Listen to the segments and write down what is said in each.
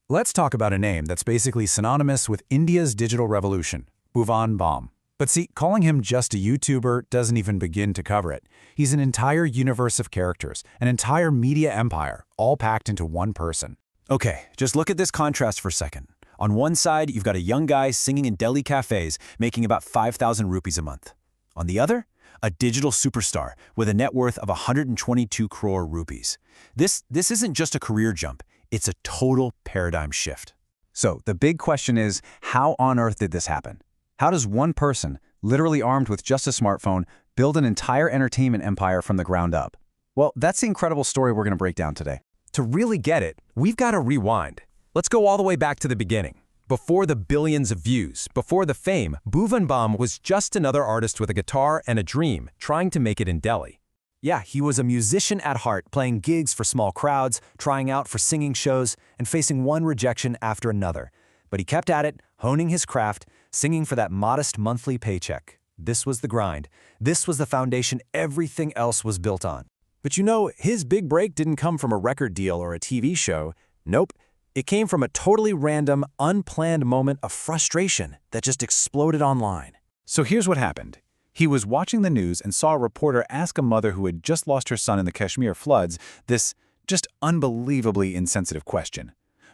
Let's talk about a name that's basically synonymous with India's digital revolution, Bhuvan Bam. But see, calling him just a YouTuber doesn't even begin to cover it. He's an entire universe of characters, an entire media empire, all packed into one person. Okay, just look at this contrast for a second. On one side, you've got a young guy singing in Delhi cafes, making about 5,000 rupees a month. On the other, a digital superstar with a net worth of 122 crore rupees. This isn't just a career jump, it's a total paradigm shift. So the big question is, how on earth did this happen? How does one person, literally armed with just a smartphone, build an entire entertainment empire from the ground up? Well, that's the incredible story we're going to break down today. To really get it, we've got to rewind. Let's go all the way back to the beginning. Before the billions of views, before the fame, Bhuvan Bam was just another artist with a guitar and a dream, trying to make it in Delhi. Yeah, he was a musician at heart, playing gigs for small crowds, trying out for singing shows, and facing one rejection after another. But he kept at it, honing his craft, singing for that modest monthly paycheck. This was the grind. This was the foundation everything else was built on. But you know, his big break didn't come from a record deal or a TV show. Nope. It came from a totally random, unplanned moment of frustration that just exploded online. So here's what happened. He was watching the news and saw a reporter ask a mother who had just lost her son in the Kashmir floods this just unbelievably insensitive question.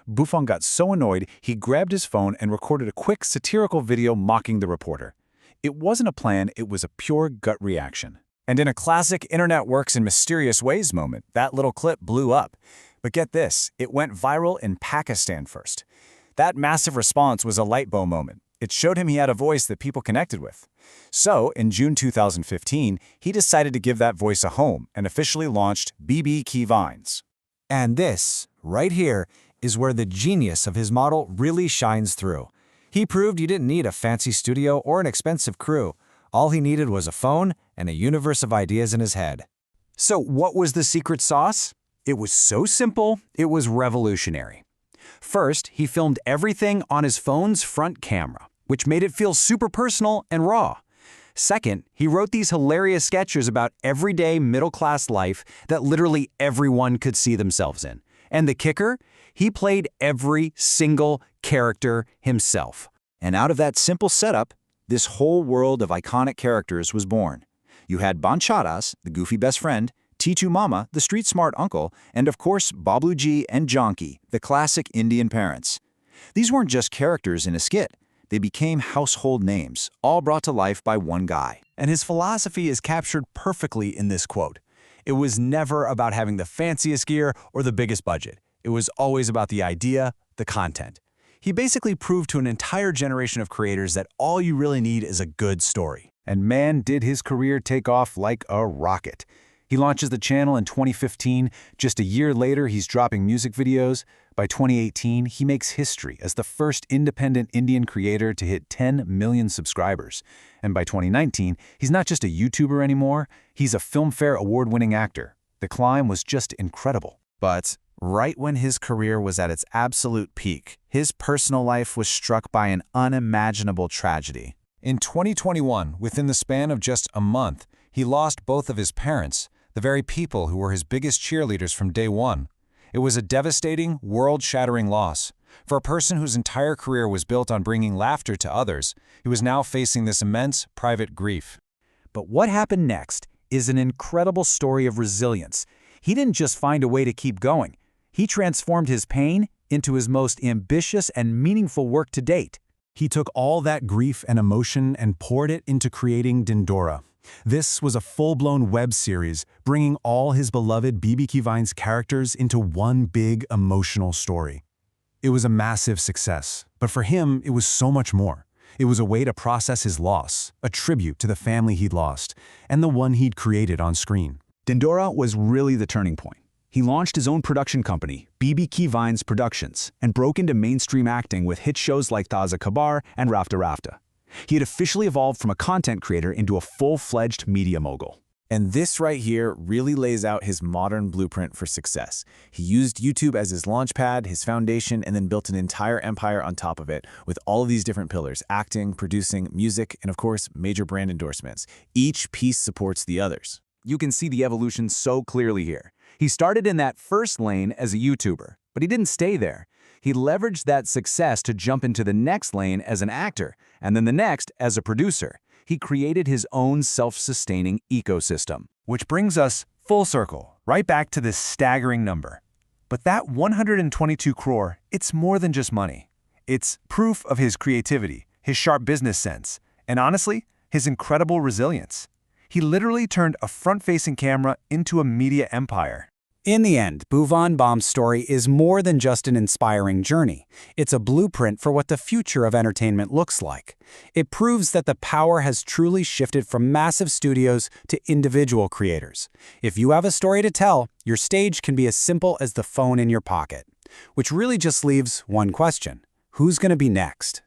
Bhuvan got so annoyed, he grabbed his phone and recorded a quick satirical video mocking the reporter. It wasn't a plan, it was a pure gut reaction. And in a classic internet works in mysterious ways moment, that little clip blew up. But get this, it went viral in Pakistan first. That massive response was a light bulb moment. It showed him he had a voice that people connected with. So, in June 2015, he decided to give that voice a home and officially launched BB Vines. And this, right here, is where the genius of his model really shines through. He proved you didn't need a fancy studio or an expensive crew. All he needed was a phone and a universe of ideas in his head. So what was the secret sauce? It was so simple, it was revolutionary. First, he filmed everything on his phone's front camera, which made it feel super personal and raw. Second, he wrote these hilarious sketches about everyday middle-class life that literally everyone could see themselves in. And the kicker? He played every single character himself. And out of that simple setup, this whole world of iconic characters was born. You had Bancharas, the goofy best friend, Titu Mama, the street-smart uncle, and of course Babluji and Janki, the classic Indian parents. These weren't just characters in a skit. They became household names, all brought to life by one guy. And his philosophy is captured perfectly in this quote. It was never about having the fanciest gear or the biggest budget. It was always about the idea, the content. He basically proved to an entire generation of creators that all you really need is a good story. And man, did his career take off like a rocket. He launches the channel in 2015. Just a year later, he's dropping music videos. By 2018, he makes history as the first independent Indian creator to hit 10 million subscribers. And by 2019, he's not just a YouTuber anymore, he's a Filmfare award-winning actor. The climb was just incredible. But right when his career was at its absolute peak, his personal life was struck by an unimaginable tragedy. In 2021, within the span of just a month, he lost both of his parents, the very people who were his biggest cheerleaders from day one. It was a devastating, world-shattering loss. For a person whose entire career was built on bringing laughter to others, he was now facing this immense private grief. But what happened next is an incredible story of resilience. He didn't just find a way to keep going. He transformed his pain into his most ambitious and meaningful work to date. He took all that grief and emotion and poured it into creating Dindora. This was a full-blown web series, bringing all his beloved BB Vines characters into one big emotional story. It was a massive success, but for him, it was so much more. It was a way to process his loss, a tribute to the family he'd lost, and the one he'd created on screen. Dindora was really the turning point. He launched his own production company, BB Vines Productions, and broke into mainstream acting with hit shows like Taza Khabar and Rafta Rafta. He had officially evolved from a content creator into a full-fledged media mogul. And this right here really lays out his modern blueprint for success. He used YouTube as his launchpad, his foundation, and then built an entire empire on top of it with all of these different pillars: acting, producing, music, and of course, major brand endorsements. Each piece supports the others. You can see the evolution so clearly here. He started in that first lane as a YouTuber, but he didn't stay there. He leveraged that success to jump into the next lane as an actor, and then the next as a producer. He created his own self-sustaining ecosystem. Which brings us full circle, right back to this staggering number. But that 122 crore, it's more than just money. It's proof of his creativity, his sharp business sense, and honestly, his incredible resilience. He literally turned a front-facing camera into a media empire. In the end, Bhuvan Bam's story is more than just an inspiring journey. It's a blueprint for what the future of entertainment looks like. It proves that the power has truly shifted from massive studios to individual creators. If you have a story to tell, your stage can be as simple as the phone in your pocket. Which really just leaves one question: who's going to be next?